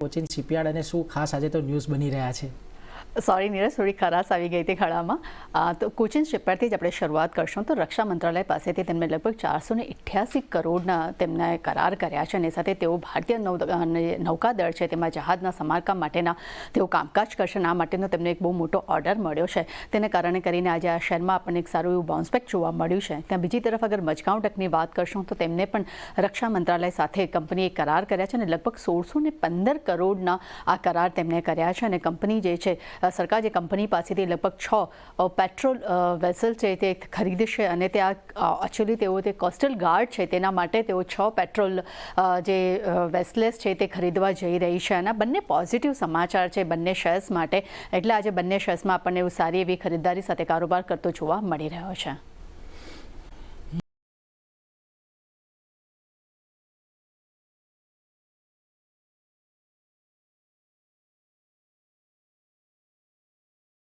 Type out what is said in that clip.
Cochin shipyard અને શું ખાસ આજે તો ન્યૂઝ બની રહ્યા છે? સોરી નીરજ, થોડી ખરાશ આવી ગઈ હતી ખડામાં. તો કોચિન શિપયાર્ડથી જ આપણે શરૂઆત કરશું. તો રક્ષા મંત્રાલય પાસેથી તેમને લગભગ 488 કરોડના તેમને કરાર કર્યા છે અને સાથે તેઓ ભારતીય નૌકાદળ છે તેમાં જહાજના સમારકામ માટેના તેઓ કામકાજ કરશે અને આ માટેનો તેમને એક બહુ મોટો ઓર્ડર મળ્યો છે. તેને કારણે કરીને આજે આ શહેરમાં આપણને એક સારું એવું બાઉન્સબેક જોવા મળ્યું છે. ત્યાં બીજી તરફ અગર મજગાંવ ટકની વાત કરશું તો તેમને પણ રક્ષા મંત્રાલય સાથે કંપનીએ કરાર કર્યા છે અને લગભગ 1615 કરોડના આ કરાર તેમણે કર્યા છે. અને કંપની જે છે સરકાર જે કંપની પાસેથી લગભગ 6 પેટ્રોલ વેસલ છે તે ખરીદશે અને ત્યાં એકચ્યુઅલી તેઓ તે કોસ્ટલ ગાર્ડ છે તેના માટે તેઓ 6 પેટ્રોલ જે વેસલેસ છે તે ખરીદવા જઈ રહી છે. અને બંને પોઝિટિવ સમાચાર છે બંને શેર્સ માટે. એટલે આજે બંને શેર્સમાં આપણને એવું સારી એવી ખરીદદારી સાથે કારોબાર કરતો જોવા મળી રહ્યો છે.